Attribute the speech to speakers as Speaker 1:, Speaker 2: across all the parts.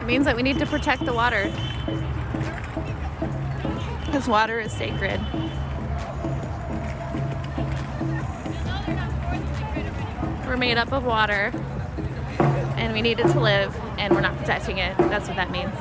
Speaker 1: It means that we need to protect the water, because water is sacred. We're made up of water, and we need it to live, and we're not protecting it. That's what that means.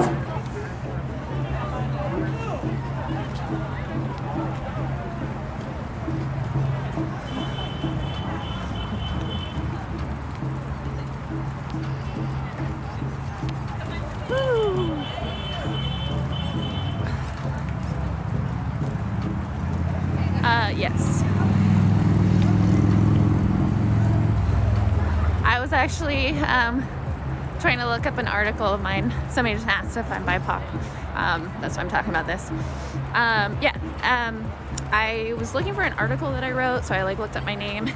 Speaker 1: Yes. I was actually trying to look up an article of mine. Somebody just asked if I'm BIPOC. That's why I'm talking about this. I was looking for an article that I wrote, so I looked up my name,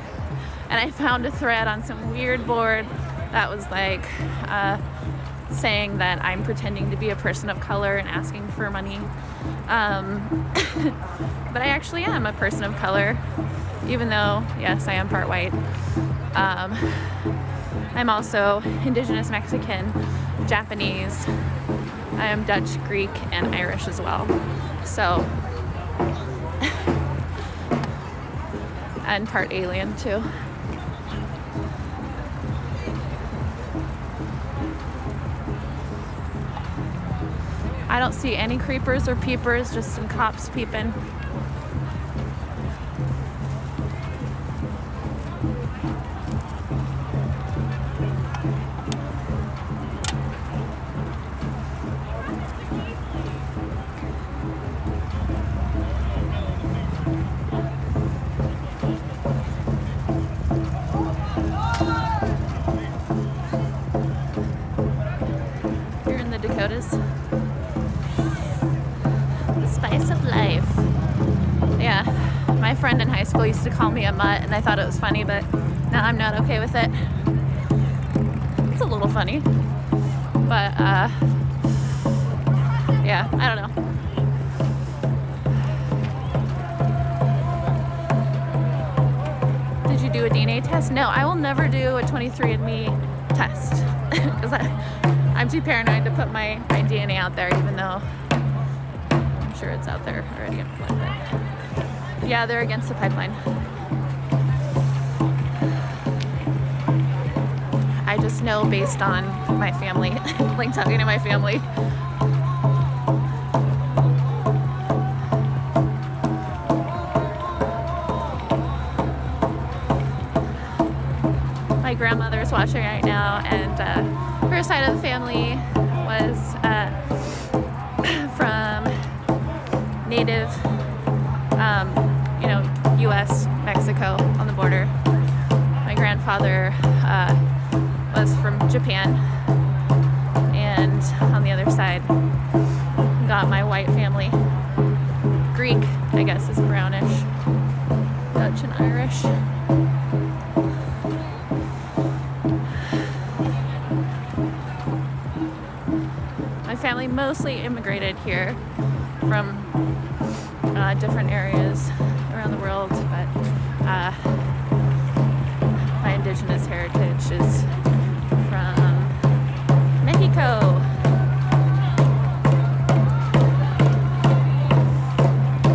Speaker 1: and I found a thread on some weird board that was saying that I'm pretending to be a person of color and asking for money. But I actually am a person of color, even though, yes, I am part white. I'm also Indigenous Mexican, Japanese. I am Dutch, Greek, and Irish as well. So, and part alien too. I don't see any creepers or peepers, just some cops peeping. Here in the Dakotas. Spice of life. Yeah, my friend in high school used to call me a mutt, and I thought it was funny, but now I'm not okay with it. It's a little funny, but yeah, I don't know. Did you do a DNA test? No, I will never do a 23andMe test because I'm too paranoid to put my DNA out there, even though sure it's out there already. Yeah, they're against the pipeline. I just know based on my family, talking to my family. My grandmother's watching right now, and her side of the family was from native, U.S., Mexico on the border. My grandfather was from Japan, and on the other side, got my white family. Greek, I guess, is brownish. Dutch and Irish. My family mostly immigrated here from different areas around the world, but my indigenous heritage is from Mexico.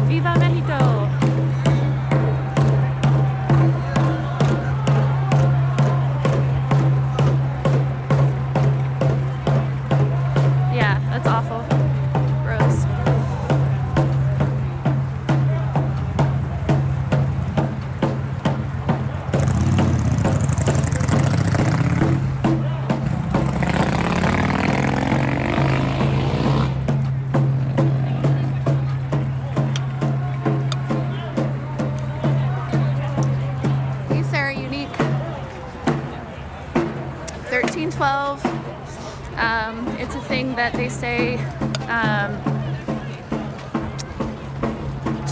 Speaker 1: Viva Mexico! Yeah, that's awful. Gross. These are unique. 1312. It's a thing that they say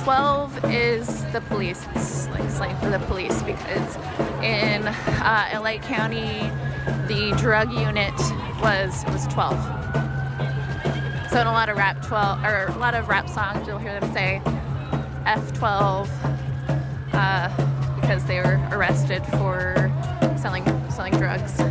Speaker 1: 12 is the police. It's like slang for the police, because in LA County, the drug unit was 12. So in a lot of rap songs, you'll hear them say F12 because they were arrested for selling drugs.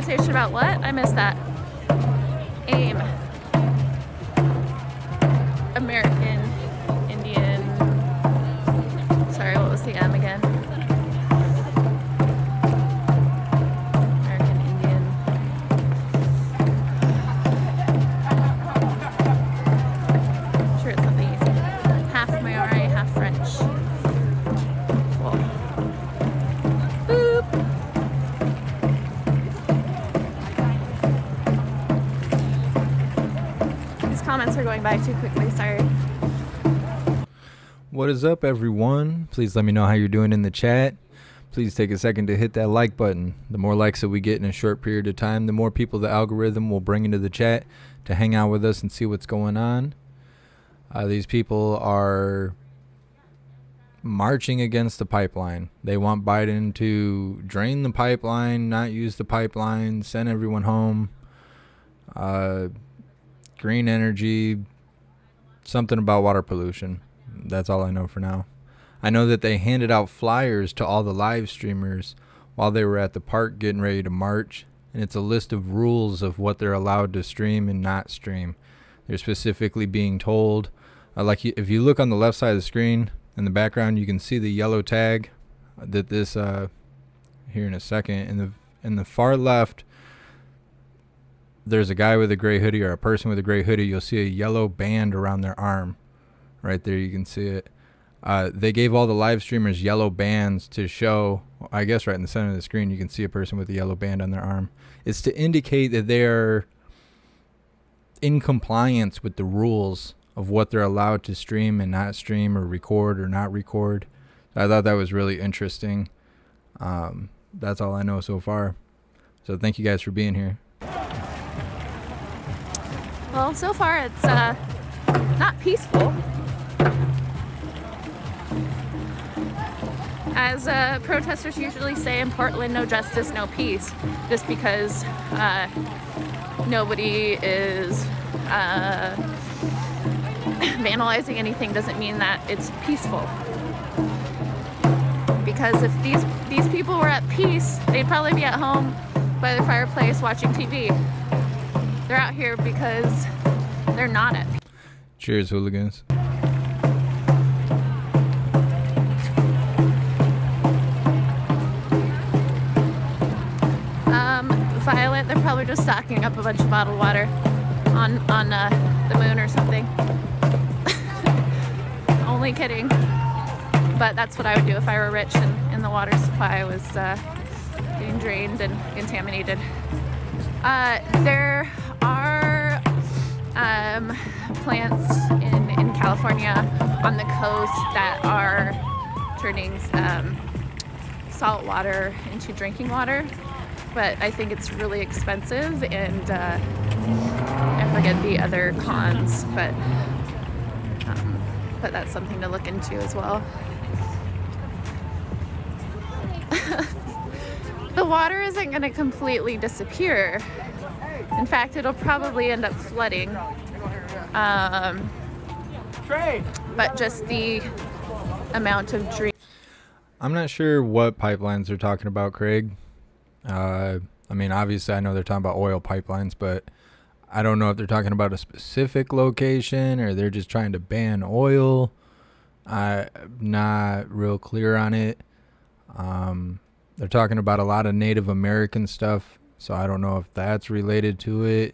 Speaker 1: Conversation about what? I missed that. AIM. American Indian. Sorry, what was the M again? American Indian. I'm sure it's something easy. Half Maori, half French. Cool. Boop. Comments are going by too quickly, sorry.
Speaker 2: What is up, everyone? Please let me know how you're doing in the chat. Please take a second to hit that like button. The more likes that we get in a short period of time, the more people the algorithm will bring into the chat to hang out with us and see what's going on. These people are marching against the pipeline. They want Biden to drain the pipeline, not use the pipeline, send everyone home. Green energy, something about water pollution. That's all I know for now. I know that they handed out flyers to all the live streamers while they were at the park getting ready to march, and it's a list of rules of what they're allowed to stream and not stream. They're specifically being told, if you look on the left side of the screen in the background, you can see the yellow tag that this here in a second. In the far left, there's a guy with a gray hoodie or a person with a gray hoodie. You'll see a yellow band around their arm. Right there, you can see it. They gave all the live streamers yellow bands to show, I guess right in the center of the screen, you can see a person with a yellow band on their arm. It's to indicate that they're in compliance with the rules of what they're allowed to stream and not stream, or record or not record. I thought that was really interesting. That's all I know so far. So thank you guys for being here.
Speaker 1: Well, so far it's not peaceful. As protesters usually say in Portland, no justice, no peace. Just because nobody is vandalizing anything doesn't mean that it's peaceful. Because if these people were at peace, they'd probably be at home by their fireplace watching TV. They're out here because they're not at peace.
Speaker 2: Cheers, hooligans.
Speaker 1: Violent, they're probably just stocking up a bunch of bottled water on the moon or something. Only kidding. But that's what I would do if I were rich and the water supply was getting drained and contaminated. There are plants in California on the coast that are turning salt water into drinking water, but I think it's really expensive, and I forget the other cons, but that's something to look into as well. The water isn't going to completely disappear. In fact, it'll probably end up flooding. But just the amount of drink.
Speaker 2: I'm not sure what pipelines they're talking about, Craig. I mean, obviously I know they're talking about oil pipelines, but I don't know if they're talking about a specific location or they're just trying to ban oil. I'm not real clear on it. They're talking about a lot of Native American stuff, so I don't know if that's related to it.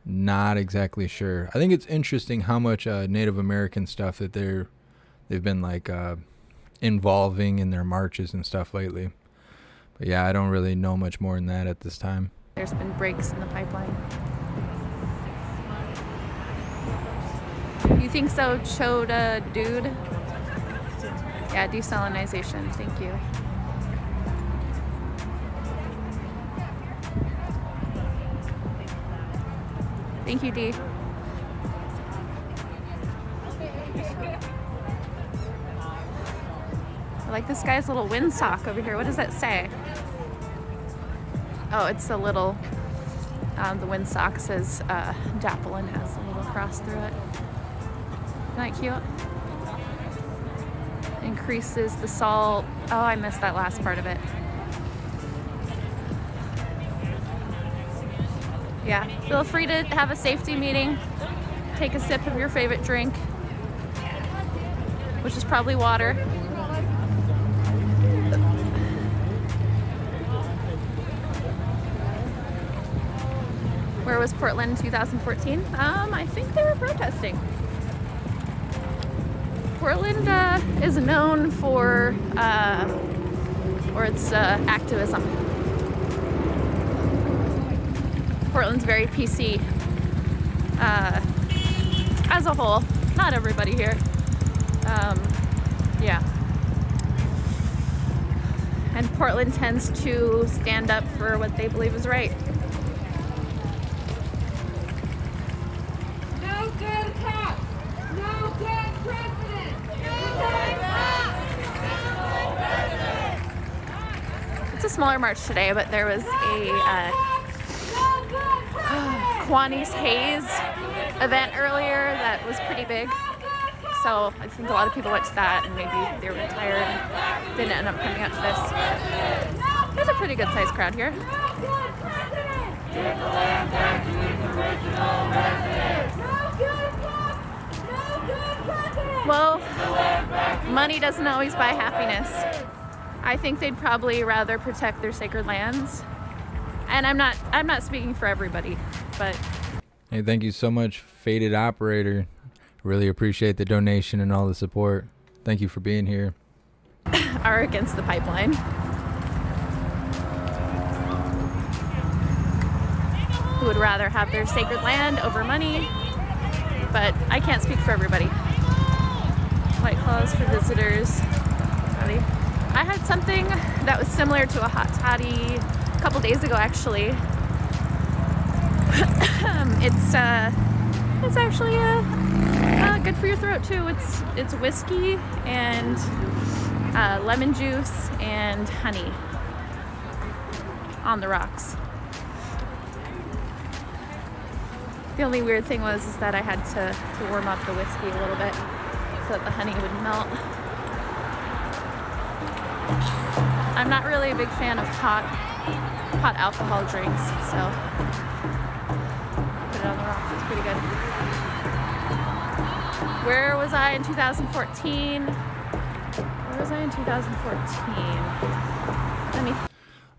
Speaker 2: Not exactly sure. I think it's interesting how much Native American stuff that they've been like involving in their marches and stuff lately. But yeah, I don't really know much more than that at this time.
Speaker 1: There's been breaks in the pipeline. You think so, Choda dude? Yeah, desalinization. Thank you. Thank you, Dee. I like this guy's little windsock over here. What does that say? Oh, it's a little, the windsock says Dapple and has a little cross through it. Isn't that cute? Increases the salt. Oh, I missed that last part of it. Yeah, feel free to have a safety meeting. Take a sip of your favorite drink, which is probably water. Where was Portland in 2014? I think they were protesting. Portland is known for, its activism. Portland's very PC as a whole. Not everybody here. Yeah. And Portland tends to stand up for what they believe is right.
Speaker 3: No good cops! No good president! No good cops!
Speaker 1: It's a smaller march today, but there was a Kiwanis Hayes event earlier that was pretty big. So I think a lot of people went to that, and maybe they were tired and didn't end up coming out to this. There's a pretty good sized crowd here. Well, money doesn't always buy happiness. I think they'd probably rather protect their sacred lands. And I'm not speaking for everybody, but
Speaker 2: Hey, thank you so much, Faded Operator. Really appreciate the donation and all the support. Thank you for being here.
Speaker 1: are against the pipeline. Who would rather have their sacred land over money, but I can't speak for everybody. White Claws for visitors. I had something that was similar to a hot toddy a couple days ago, actually. It's actually good for your throat too. It's whiskey and lemon juice and honey on the rocks. The only weird thing was that I had to warm up the whiskey a little bit so that the honey would melt. I'm not really a big fan of hot alcohol drinks, so put it on the rocks. It's pretty good. Where was I in 2014? Where was I in 2014?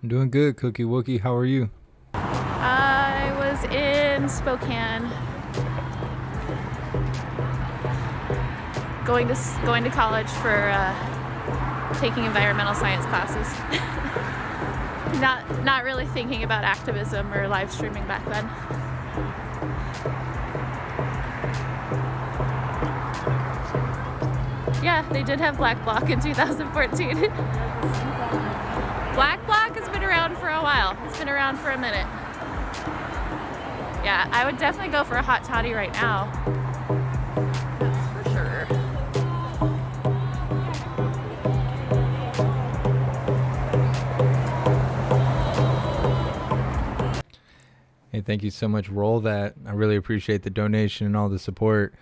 Speaker 2: I'm doing good, Cookie Wookie. How are you?
Speaker 1: I was in Spokane, going to college for taking environmental science classes. Not really thinking about activism or live streaming back then. Yeah, they did have Black Bloc in 2014. Black Bloc has been around for a while. It's been around for a minute. Yeah, I would definitely go for a hot toddy right now. That's for sure.
Speaker 2: Hey, thank you so much. Roll that. I really appreciate the donation and all the support.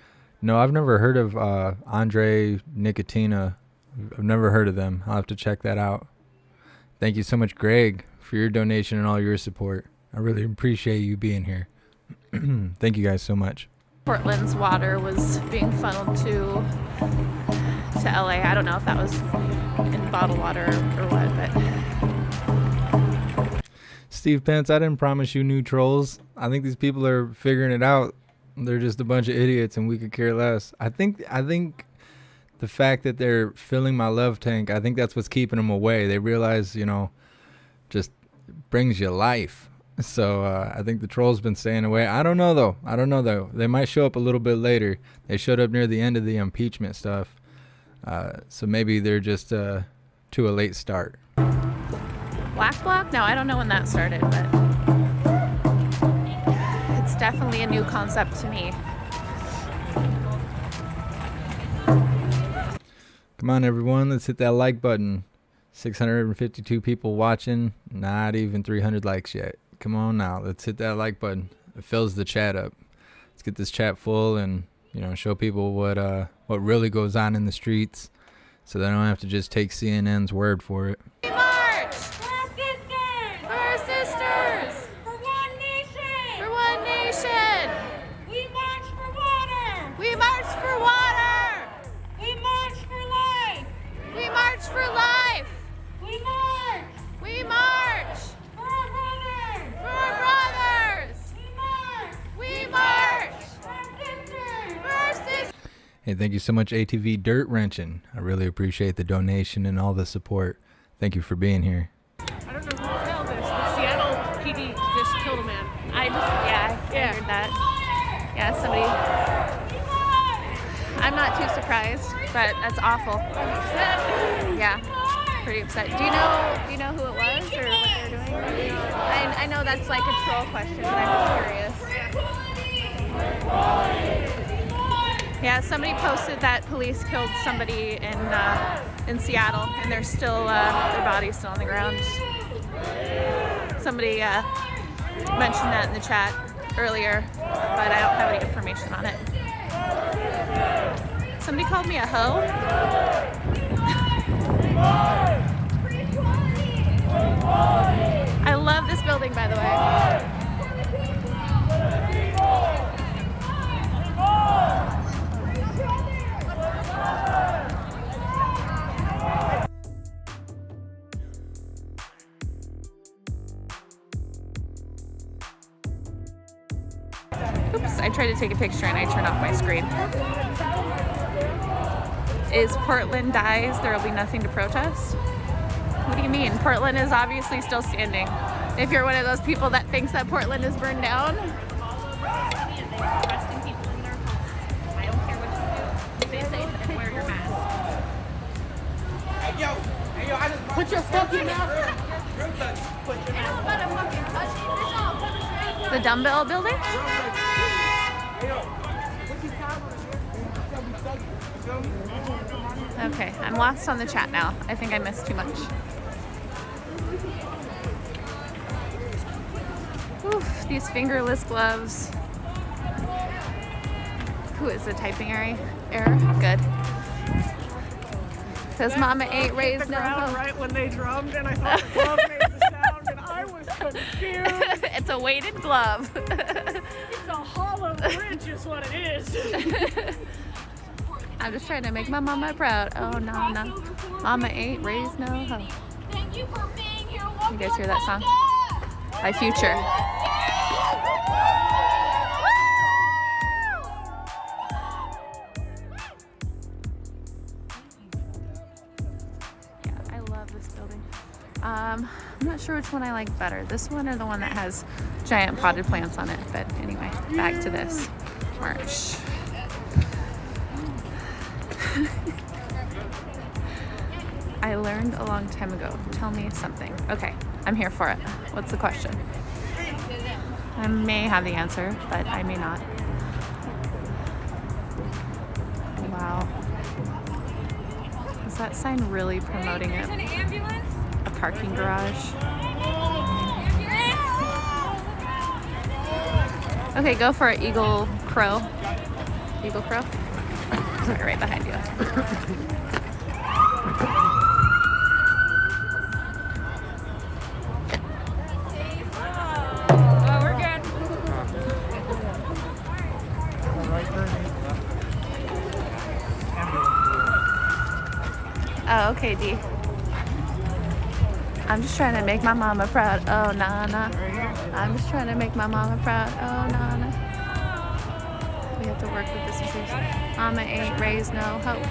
Speaker 2: No, I've never heard of Andre Nicotina. I've never heard of them. I'll have to check that out. Thank you so much, Greg, for your donation and all your support. I really appreciate you being here. Thank you guys so much.
Speaker 1: Portland's water was being funneled to LA. I don't know if that was in bottled water or what, but
Speaker 2: Steve Pence, I didn't promise you new trolls. I think these people are figuring it out. They're just a bunch of idiots and we could care less. I think the fact that they're filling my love tank, I think that's what's keeping them away. They realize, just brings you life. So I think the troll's been staying away. I don't know though. They might show up a little bit later. They showed up near the end of the impeachment stuff. So maybe they're just to a late start.
Speaker 1: Black Bloc? No, I don't know when that started, but it's definitely a new concept to me.
Speaker 2: Come on, everyone. Let's hit that like button. 652 people watching. Not even 300 likes yet. Come on now. Let's hit that like button. It fills the chat up. Let's get this chat full and, show people what really goes on in the streets so they don't have to just take CNN's word for it.
Speaker 1: March! For our sisters!
Speaker 3: For one nation!
Speaker 1: For one for life.
Speaker 3: We march
Speaker 1: We march
Speaker 3: for our brothers.
Speaker 1: for our brothers.
Speaker 3: We march
Speaker 1: We march
Speaker 3: for our sisters.
Speaker 1: for our sisters.
Speaker 2: Hey, thank you so much, ATV Dirt Wrenching. I really appreciate the donation and all the support. Thank you for being here.
Speaker 4: I don't know who the hell this, but Seattle PD just killed a man.
Speaker 1: I heard that. Yeah, somebody. I'm not too surprised, but that's awful. Yeah, pretty upset. Do you know who it was or what they're doing? I know that's like a troll question, but I'm just curious. Yeah, somebody posted that police killed somebody in Seattle, and they're still their body's still on the ground. Somebody mentioned that in the chat earlier, but I don't have any information on it. Somebody called me a hoe. I love this building, by the way. Oops, I tried to take a picture and I turned off my screen. Is Portland dies, there will be nothing to protest? What do you mean? Portland is obviously still standing. If you're one of those people that thinks that Portland is burned down.
Speaker 4: Arresting people in their homes. I don't care what you do. Stay safe and wear your mask.
Speaker 3: Put your fucking mouth.
Speaker 1: The dumbbell building? Okay, I'm lost on the chat now. I think I missed too much. Oof, these fingerless gloves. Who is the typing error? Good. Says Mama ain't raised no hoe.
Speaker 4: Right when they drummed, and I thought the glove made the sound, and I was confused.
Speaker 1: It's a weighted glove.
Speaker 4: It's a hollow bridge, is what it is.
Speaker 1: I'm just trying to make my mama proud. Oh, no. Mama ain't raised no hoe.
Speaker 3: Thank you for being here.
Speaker 1: You guys hear that song? By Future. Yeah, I love this building. I'm not sure which one I like better. This one or the one that has giant potted plants on it. But anyway, back to this march. I learned a long time ago. Tell me something. Okay, I'm here for it. What's the question? I may have the answer, but I may not. Wow. Is that sign really promoting it? A parking garage? Okay, go for it, Eagle Crow. Eagle Crow? Sorry, right behind you. Oh, okay, D. I'm just trying to make my mama proud. Oh, nah. I'm just trying to make my mama proud. Oh, nah. We have to work with this situation. Mama ain't raised no hope.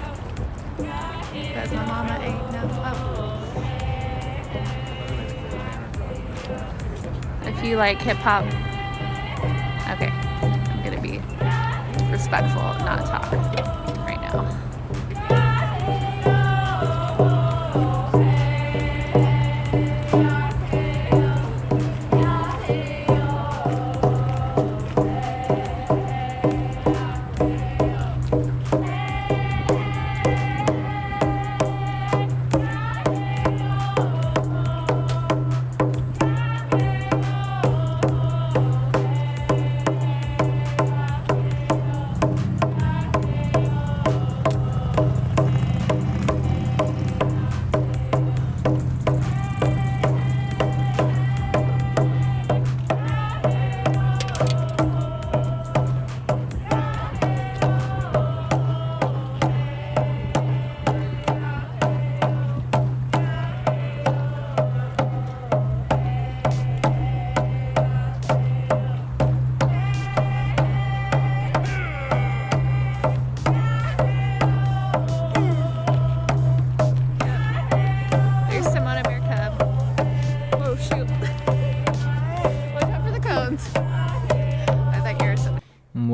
Speaker 1: Because my mama ain't no hope. If you like hip hop, okay, I'm gonna be respectful, not talk right now.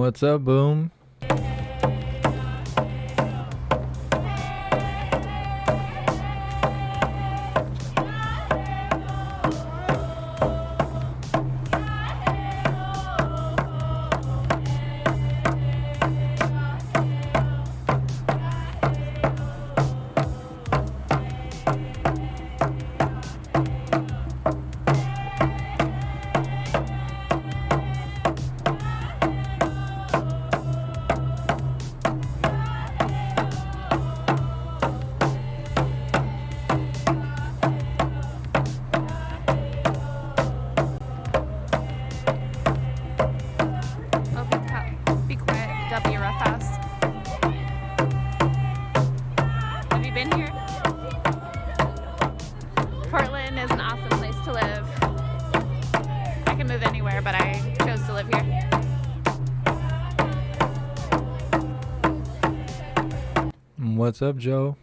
Speaker 2: What's up, Boom?
Speaker 1: Be quiet, W Roughhouse. Have you been here? Portland is an awesome place to live. I can move anywhere, but I chose to live here.
Speaker 2: What's up, Joe?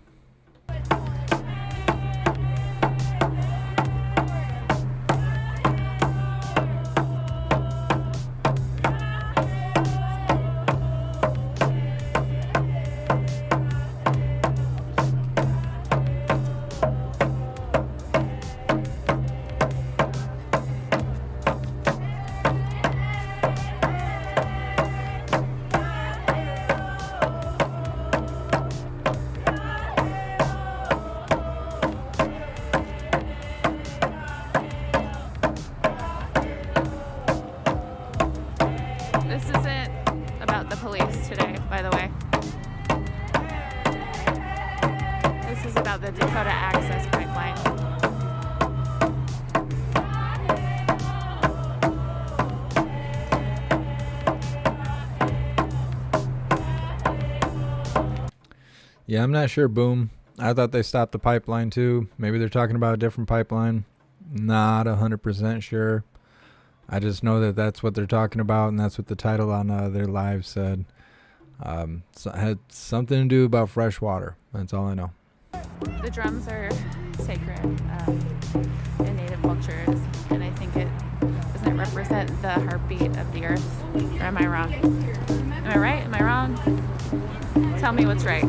Speaker 1: This isn't about the police today, by the way. This is about the Dakota Access Pipeline.
Speaker 2: Yeah, I'm not sure, Boom. I thought they stopped the pipeline too. Maybe they're talking about a different pipeline. Not 100% sure. I just know that that's what they're talking about, and that's what the title on their live said. So it had something to do about fresh water. That's all I know.
Speaker 1: The drums are sacred in Native cultures, and I think doesn't it represent the heartbeat of the earth? Or am I wrong? Am I right? Am I wrong? Tell me what's right.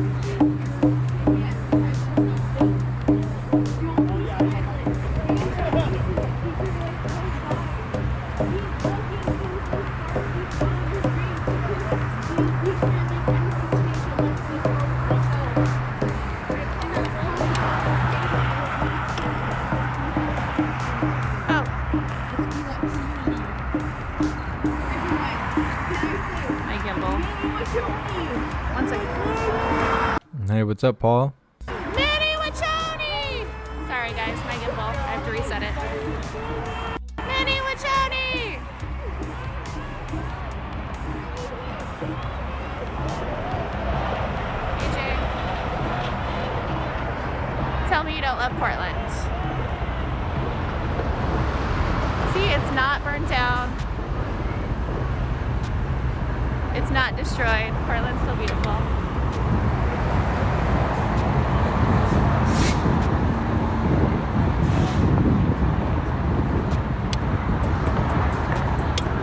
Speaker 1: My gimbal. One second.
Speaker 2: Hey, what's up, Paul?
Speaker 1: Manny Wachoni! Sorry guys, my gimbal. I have to reset it. Manny Wachoni! AJ. Tell me you don't love Portland. See, it's not burnt down. It's not destroyed. Portland's still beautiful.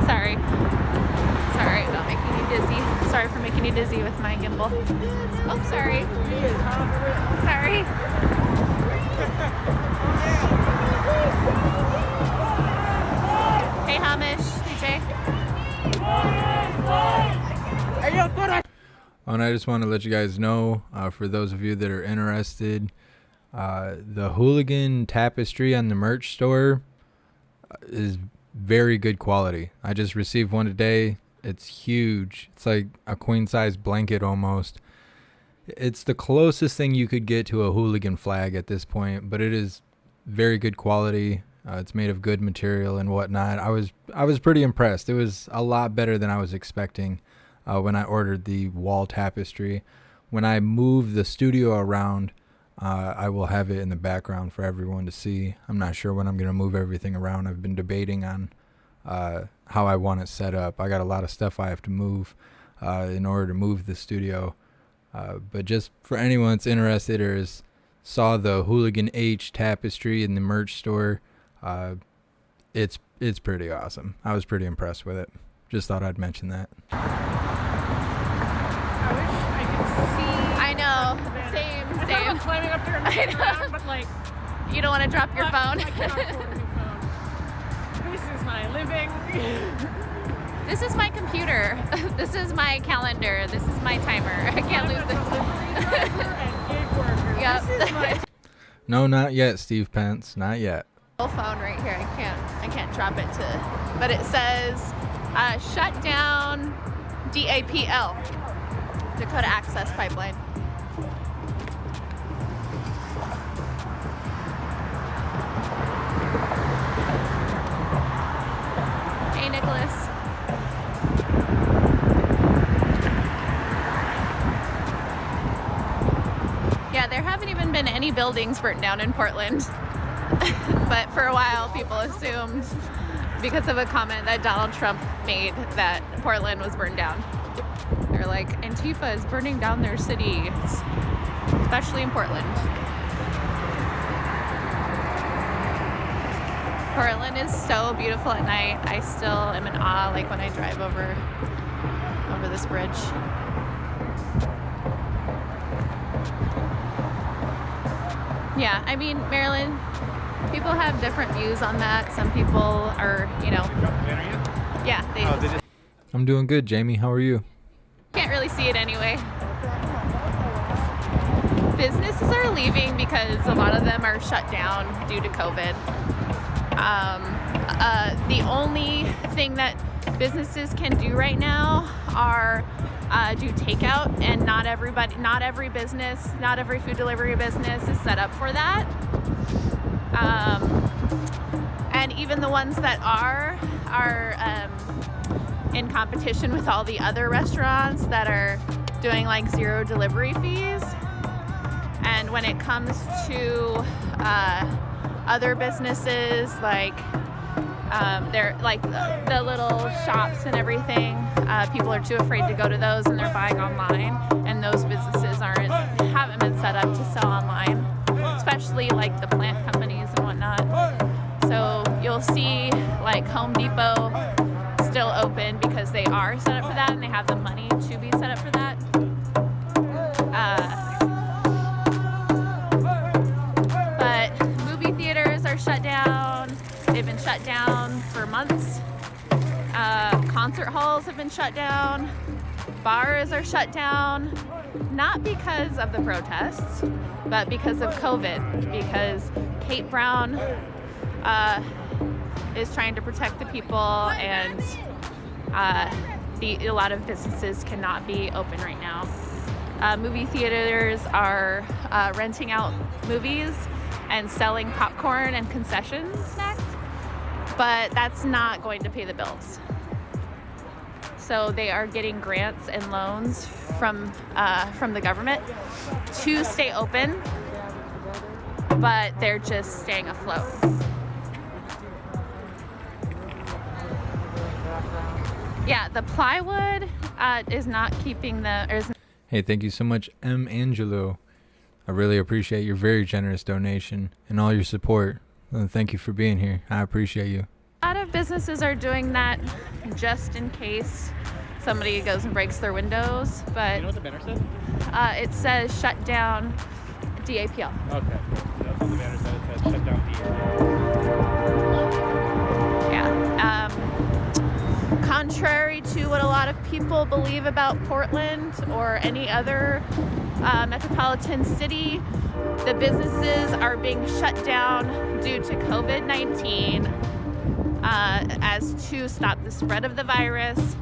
Speaker 1: Sorry. Sorry about making you dizzy. Sorry for making you dizzy with my gimbal. Oh, sorry. Sorry. Hey, Hamish. DJ.
Speaker 2: And I just want to let you guys know, for those of you that are interested, the hooligan tapestry on the merch store is very good quality. I just received one today. It's huge. It's like a queen size blanket almost. It's the closest thing you could get to a hooligan flag at this point, but it is very good quality. It's made of good material and whatnot. I was pretty impressed. It was a lot better than I was expecting when I ordered the wall tapestry. When I move the studio around, I will have it in the background for everyone to see. I'm not sure when I'm going to move everything around. I've been debating on how I want it set up. I got a lot of stuff I have to move in order to move the studio. But just for anyone that's interested or saw the Hooligan H tapestry in the merch store, it's pretty awesome. I was pretty impressed with it. Just thought I'd mention that.
Speaker 4: thought about climbing up there and looking around, but like,
Speaker 1: You don't want to drop your phone?
Speaker 4: I cannot afford a new phone. This is my living.
Speaker 1: This is my computer. This is my calendar. This is my timer. I can't lose this. Yep.
Speaker 4: This is my
Speaker 2: No, not yet, Steve Pence. Not yet.
Speaker 1: Phone right here. I can't drop it but it says shut down DAPL, Dakota Access Pipeline. Hey, Nicholas. Yeah, there haven't even been any buildings burnt down in Portland. But for a while, people assumed, because of a comment that Donald Trump made, that Portland was burned down. They're like, Antifa is burning down their city, especially in Portland. Portland is so beautiful at night. I still am in awe, like when I drive over this bridge. Yeah, I mean, Maryland, people have different views on that. Some people are, yeah, they
Speaker 2: I'm doing good, Jamie. How are you?
Speaker 1: can't really see it anyway. Businesses are leaving because a lot of them are shut down due to COVID. The only thing that businesses can do right now are do takeout, and not every food delivery business is set up for that. And even the ones that are in competition with all the other restaurants that are doing like zero delivery fees. And when it comes to other businesses, like they're like the little shops and everything, people are too afraid to go to those, and they're buying online, and those businesses haven't been set up to sell online, especially like the plant companies and whatnot. So you'll see like Home Depot still open because they are set up for that, and they have the money to be set up for that. But movie theaters are shut down. They've been shut down for months. Concert halls have been shut down. Bars are shut down, not because of the protests, but because of COVID, because Kate Brown is trying to protect the people, and a lot of businesses cannot be open right now. Movie theaters are renting out movies and selling popcorn and concession snacks, but that's not going to pay the bills. So they are getting grants and loans from the government to stay open, but they're just staying afloat. Yeah, the plywood is not keeping
Speaker 2: Hey, thank you so much, M. Angelo. I really appreciate your very generous donation and all your support. Thank you for being here. I appreciate you.
Speaker 1: A lot of businesses are doing that just in case somebody goes and breaks their windows, but
Speaker 5: You know what the banner said?
Speaker 1: it says shut down DAPL.
Speaker 5: Okay. That's what the banner said. It said shut down DAPL.
Speaker 1: Yeah. Contrary to what a lot of people believe about Portland or any other metropolitan city, the businesses are being shut down due to COVID-19 as to stop the spread of the virus,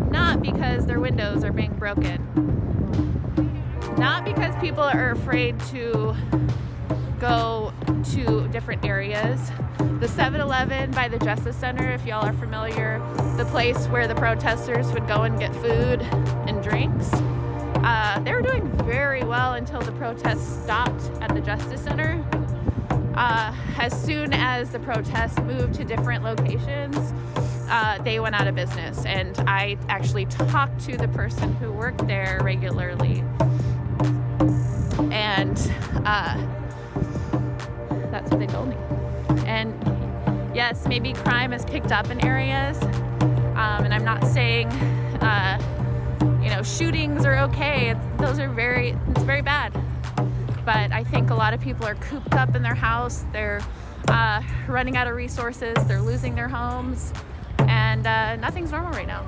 Speaker 1: not because their windows are being broken, not because people are afraid to go to different areas. The 7-Eleven by the Justice Center, if y'all are familiar, the place where the protesters would go and get food and drinks, they were doing very well until the protests stopped at the Justice Center. As soon as the protests moved to different locations, they went out of business. And I actually talked to the person who worked there regularly. And that's what they told me. And yes, maybe crime has picked up in areas. And I'm not saying, shootings are okay. It's very bad. But I think a lot of people are cooped up in their house. They're running out of resources. They're losing their homes, and nothing's normal right now.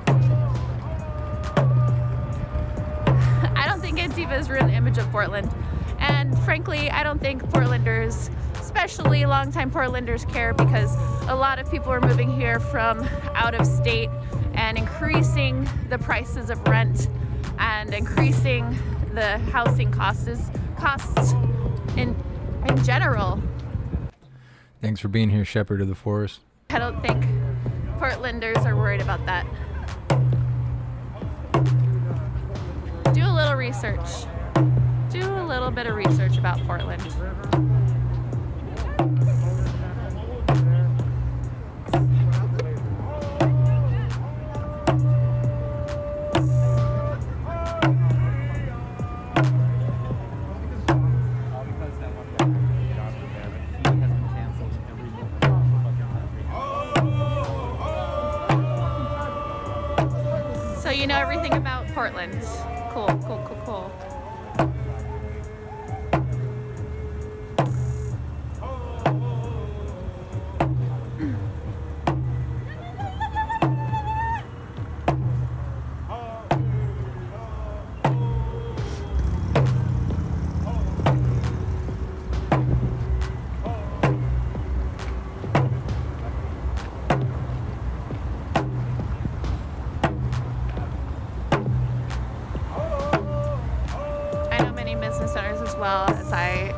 Speaker 1: I don't think Antifa is really the image of Portland. And frankly, I don't think Portlanders, especially longtime Portlanders, care, because a lot of people are moving here from out of state and increasing the prices of rent and increasing the housing costs in general.
Speaker 2: Thanks for being here, Shepherd of the Forest.
Speaker 1: I don't think Portlanders are worried about that. Do a little research. Do a little bit of research about Portland. So you know everything about Portland. Cool, cool, cool, cool. Well, as I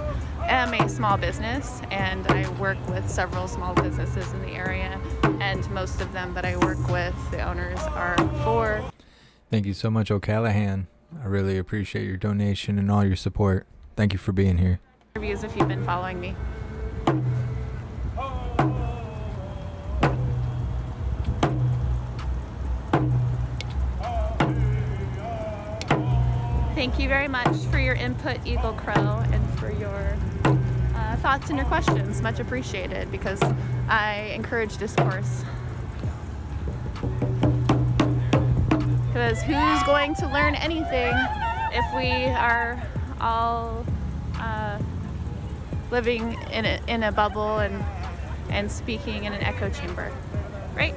Speaker 1: am a small business and I work with several small businesses in the area, and most of them that I work with, the owners are poor.
Speaker 2: Thank you so much, O'Callahan. I really appreciate your donation and all your support. Thank you for being here.
Speaker 1: Interviews if you've been following me. Thank you very much for your input, Eagle Crow, and for your thoughts and your questions. Much appreciated, because I encourage discourse. Because who's going to learn anything if we are all living in a bubble and speaking in an echo chamber, right?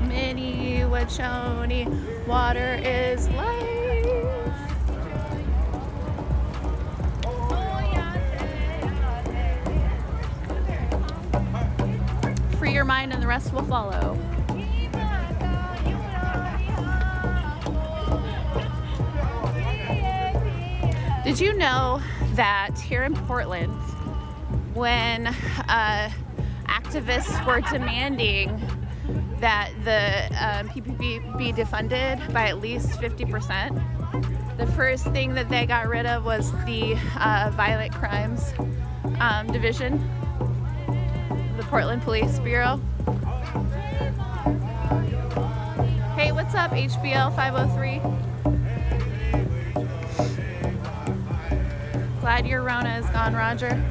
Speaker 1: Mini Wachoni, water is life. Free your mind and the rest will follow. Did you know that here in Portland, when activists were demanding that the PPP be defunded by at least 50%, the first thing that they got rid of was the Violent Crimes Division, the Portland Police Bureau. Hey, what's up, HBL 503? Glad your Rona is gone, Roger.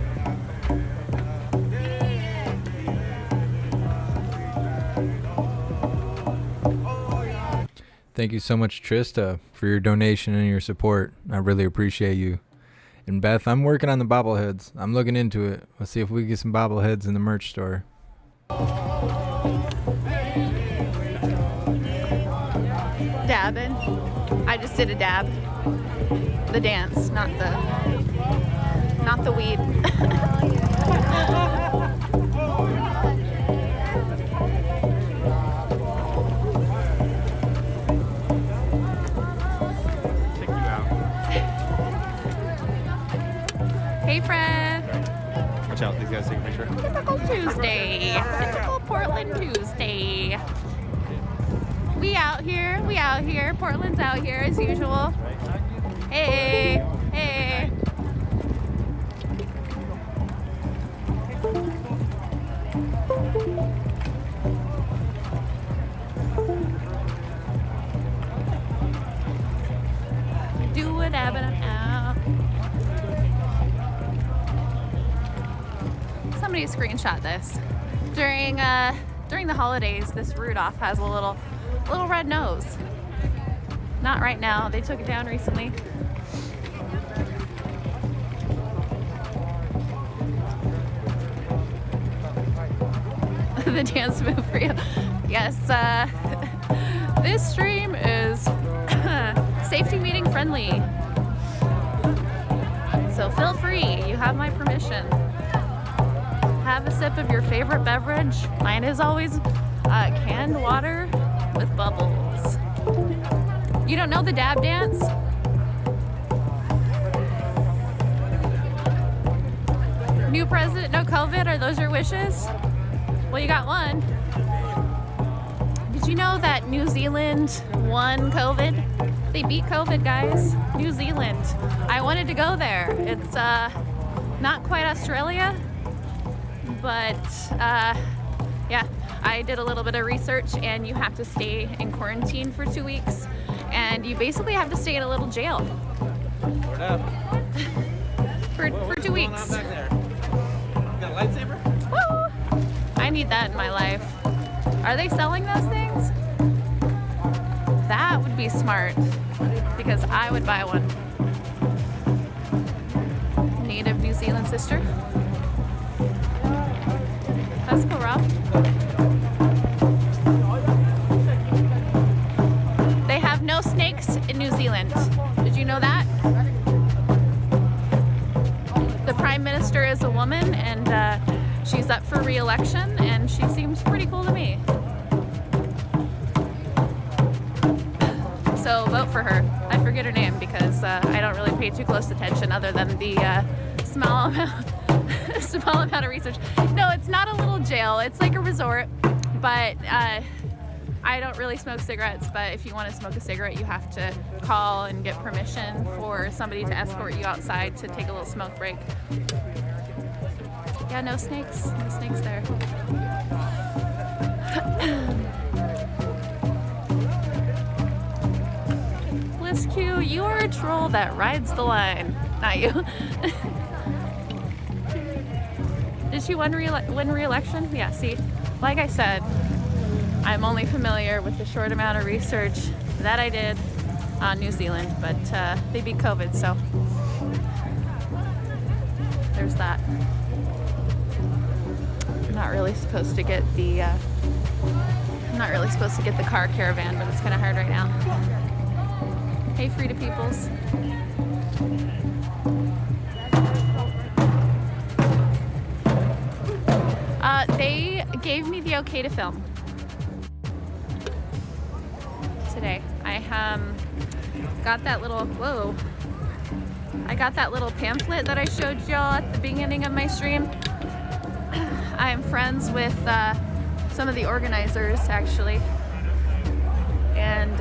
Speaker 2: Thank you so much, Trista, for your donation and your support. I really appreciate you. And Beth, I'm working on the bobbleheads. I'm looking into it. Let's see if we can get some bobbleheads in the merch store.
Speaker 1: Dabbing. I just did a dab. The dance, not the weed. Hey, Fred.
Speaker 5: Watch out, these guys take a picture.
Speaker 1: Typical Tuesday. Typical Portland Tuesday. We out here. Portland's out here as usual. Hey, hey. Do it, I'm out. Somebody Somebody screenshot this. During the holidays, this Rudolph has a little red nose. Not right now. They took it down recently. The dance move for you. Yes, this stream is safety meeting friendly. So feel free, you have my permission. Have a sip of your favorite beverage. Mine is always canned water with bubbles. You don't know the dab dance? New president, no COVID, are those your wishes? Well, you got one. Did you know that New Zealand won COVID? They beat COVID, guys. New Zealand. I wanted to go there. It's not quite Australia, but yeah, I did a little bit of research, and you have to stay in quarantine for 2 weeks, and you basically have to stay in a little jail
Speaker 5: Word up.
Speaker 1: for 2 weeks.
Speaker 5: What's going on back there? You got a lightsaber?
Speaker 1: Woo! I need that in my life. Are they selling those things? That would be smart, because I would buy one. Native New Zealand sister. That's cool, Rob. They have no snakes in New Zealand. Did you know that? The Prime Minister is a woman, and she's up for re-election, and she seems pretty cool to me. So vote for her. I forget her name because I don't really pay too close attention, other than the small amount of research. No, it's not a little jail. It's like a resort, but I don't really smoke cigarettes. But if you want to smoke a cigarette, you have to call and get permission for somebody to escort you outside to take a little smoke break. Yeah, no snakes. No snakes there. Bliss Q, you are a troll that rides the line. Not you. Did she win re-election? Yeah, see, like I said, I'm only familiar with the short amount of research that I did on New Zealand, but they beat COVID, so there's that. I'm not really supposed to get the car caravan, but it's kind of hard right now. Hey, Frida Peoples. They gave me the okay to film today. I got that little, I got that little pamphlet that I showed y'all at the beginning of my stream. I am friends with some of the organizers, actually, and